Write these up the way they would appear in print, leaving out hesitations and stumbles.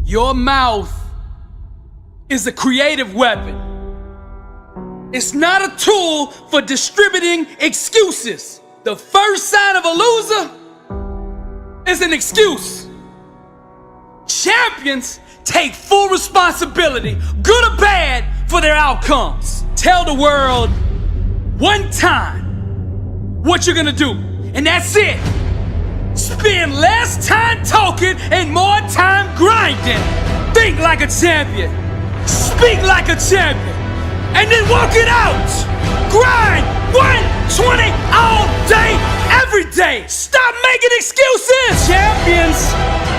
Your mouth is a creative weapon. It's not a tool for distributing excuses. The first sign of a loser is an excuse. Champions take full responsibility, good or bad, for their outcomes. Tell the world one time what you're gonna do, and that's it. Spend less time talking and more time grinding. Think like a champion, speak like a champion, and then walk it out. Grind 120 all day, every day. Stop making excuses. Champions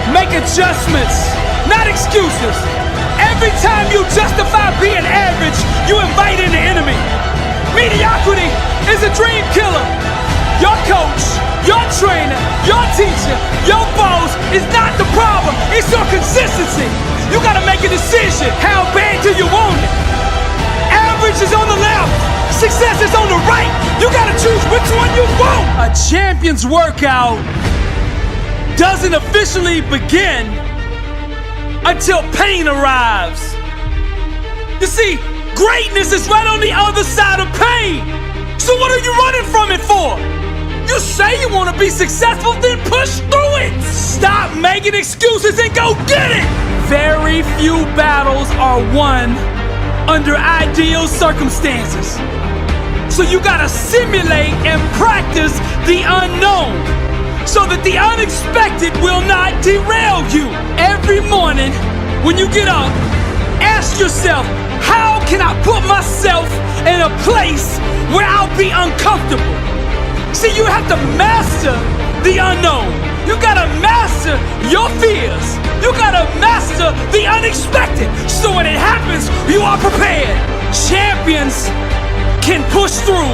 make adjustments, not excuses. Every time you justify being average, you invite in the enemy. Mediocrity is a dream killer. Your coach, your trainer, your teacher, your boss is not the problem. It's your consistency. You gotta make a decision. How bad do you want it? Average is on the left, success is on the right. You gotta choose which one you want. A champion's workout doesn't officially begin until pain arrives. You see, greatness is right on the other side of pain. So what are you running from it for? You say you want to be successful, then push through it. Stop making excuses and go get it. Very few battles are won under ideal circumstances. So you gotta simulate and practice the unknown so that the unexpected will not derail you. Every morning when you get up, ask yourself, how can I put myself in a place where I'll be uncomfortable? See, you have to master the unknown. You gotta master your fears. You gotta master the unexpected. So when it happens, you are prepared. Champions can push through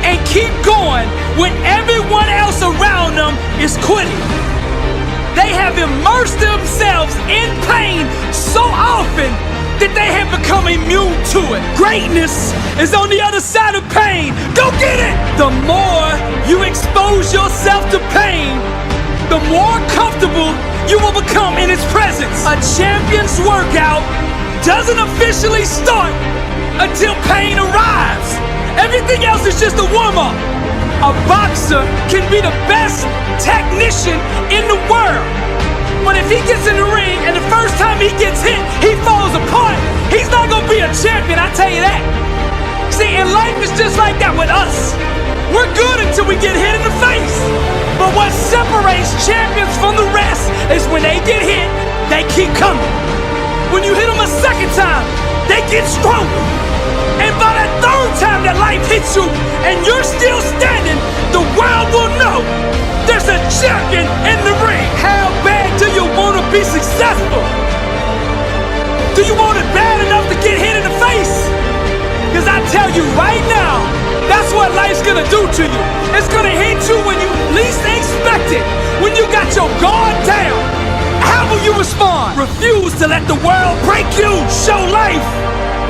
and keep going when everyone else around them is quitting. They have immersed themselves in pain so often that they have become immune to it. Greatness is on the other side of pain. Go get it! The more you expose yourself to pain, the more comfortable you will become in its presence. A champion's workout doesn't officially start until pain arrives. Everything else is just a warm-up. A boxer can be the best technician in the world, but if he gets in the ring and the first time he gets hit, he falls apart, he's not gonna be a champion, I tell you that. See, and life is just like that with us. We're good until we get hit in the face. But what separates champions from the rest is when they get hit, they keep coming. When you hit them a second time, they get stronger. And by that third time that life hits you and you're still standing, the world will know there's a champion in the ring. How bad do you want to be successful? Do you want it bad enough to get hit in the face? Because I tell you right now, that's what life's gonna do to you. It's gonna hit you when you least expect it. When you got your guard down, how will you respond? Refuse to let the world break you. Show life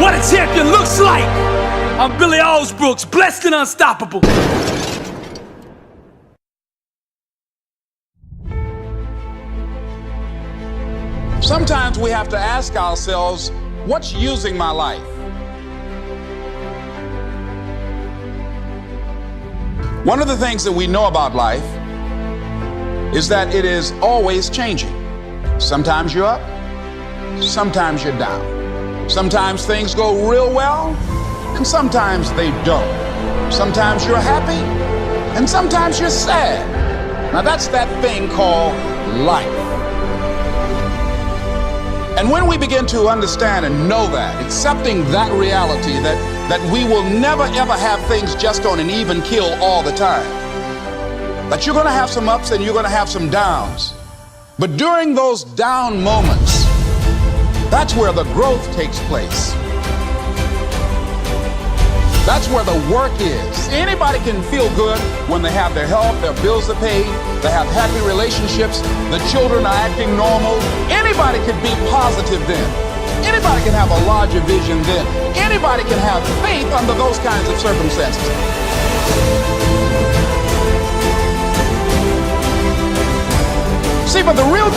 what a champion looks like. I'm Billy Alsbrooks, blessed and unstoppable. Sometimes we have to ask ourselves, what's using my life? One of the things that we know about life is that it is always changing. Sometimes you're up, sometimes you're down. Sometimes things go real well, and sometimes they don't. Sometimes you're happy, and sometimes you're sad. Now that's that thing called life. And when we begin to understand and know that, accepting that reality that we will never ever have things just on an even keel all the time, that you're gonna have some ups and you're gonna have some downs. But during those down moments, that's where the growth takes place. That's where the work is. Anybody can feel good when they have their health, their bills are paid, they have happy relationships, the children are acting normal. Anybody can be positive then. Anybody can have a larger vision then. Anybody can have faith under those kinds of circumstances. See, but the real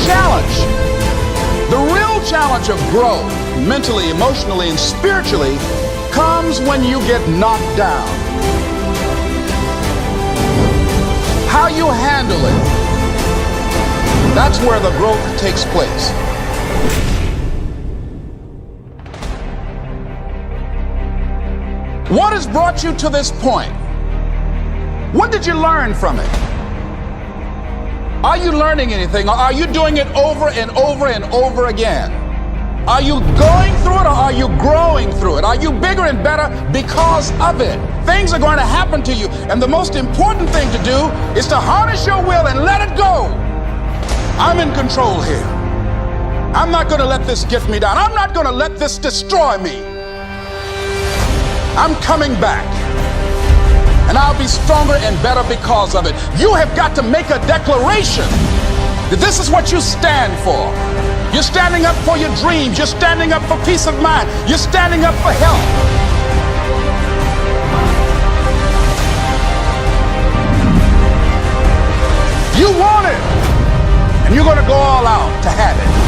challenge of growth, mentally, emotionally, and spiritually, comes when you get knocked down. How you handle it, that's where the growth takes place. What has brought you to this point? What did you learn from it? Are you learning anything, or are you doing it over and over and over again? Are you going through it, or are you growing through it? Are you bigger and better because of it? Things are going to happen to you, and the most important thing to do is to harness your will and let it go. I'm in control here. I'm not going to let this get me down. I'm not going to let this destroy me. I'm coming back, and I'll be stronger and better because of it. You have got to make a declaration that this is what you stand for. You're standing up for your dreams. You're standing up for peace of mind. You're standing up for health. You want it, and you're going to go all out to have it.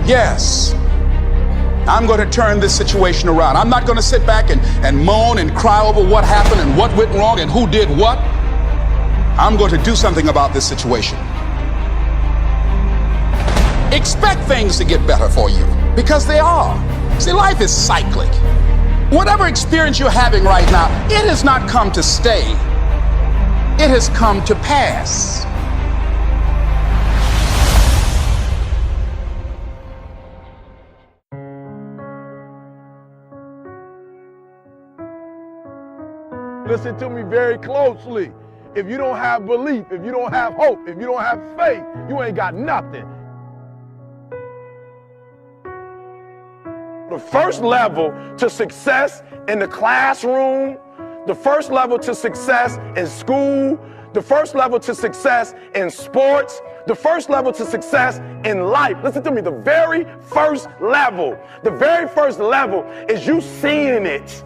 Yes, I'm going to turn this situation around. I'm not going to sit back and moan and cry over what happened and what went wrong and who did what. I'm going to do something about this situation. Expect things to get better for you, because they are. See, life is cyclic. Whatever experience you're having right now, it has not come to stay. It has come to pass. Listen to me very closely. If you don't have belief, if you don't have hope, if you don't have faith, you ain't got nothing. The first level to success in the classroom, the first level to success in school, the first level to success in sports, the first level to success in life. Listen to me, the very first level is you seeing it.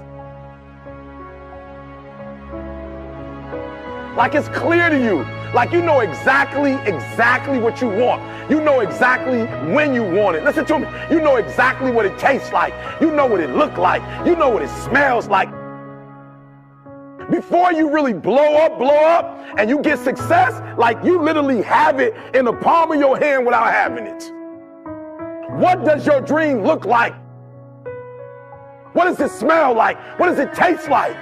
Like it's clear to you. Like you know exactly what you want. You know exactly when you want it. Listen to me. You know exactly what it tastes like. You know what it looks like. You know what it smells like. Before you really blow up, and you get success, like you literally have it in the palm of your hand without having it. What does your dream look like? What does it smell like? What does it taste like?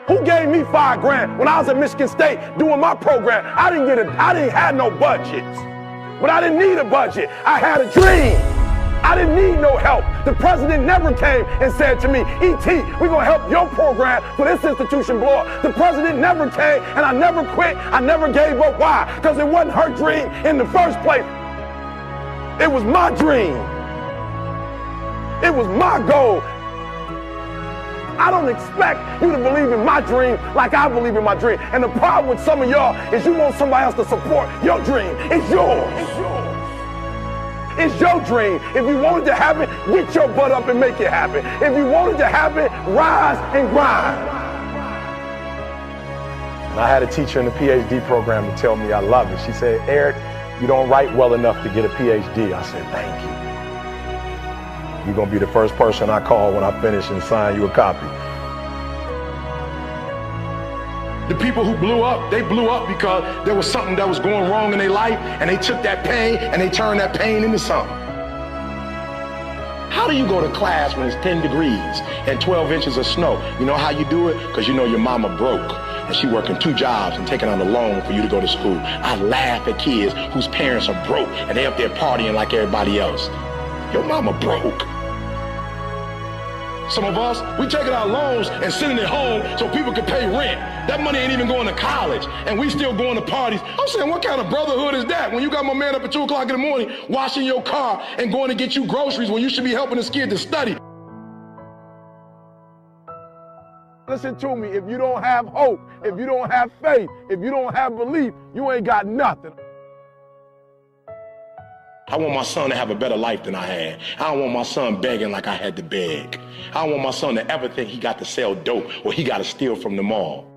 Who gave me $5,000 when I was at Michigan State doing my program? I didn't have no budget, but I didn't need a budget. I had a dream. I didn't need no help. The president never came and said to me, E.T., we're gonna help your program for this institution blow up. The president never came, and I never quit. I never gave up. Why? Because it wasn't her dream in the first place. It was my dream. It was my goal. I don't expect you to believe in my dream like I believe in my dream. And the problem with some of y'all is you want somebody else to support your dream. It's yours. It's yours. It's your dream. If you want it to happen, get your butt up and make it happen. If you want it to happen, rise and grind. And I had a teacher in the PhD program to tell me I love it. She said, Eric, you don't write well enough to get a PhD. I said, thank you. You're going to be the first person I call when I finish and sign you a copy. The people who blew up, they blew up because there was something that was going wrong in their life, and they took that pain and they turned that pain into something. How do you go to class when it's 10 degrees and 12 inches of snow? You know how you do it? Because you know your mama broke and she working 2 jobs and taking on a loan for you to go to school. I laugh at kids whose parents are broke and they up there partying like everybody else. Your mama broke. Some of us, we taking our loans and sending it home so people can pay rent. That money ain't even going to college, and we still going to parties. I'm saying, what kind of brotherhood is that when you got my man up at 2 o'clock in the morning washing your car and going to get you groceries when you should be helping this kid to study? Listen to me, if you don't have hope, if you don't have faith, if you don't have belief, you ain't got nothing. I want my son to have a better life than I had. I don't want my son begging like I had to beg. I don't want my son to ever think he got to sell dope or he got to steal from the mall.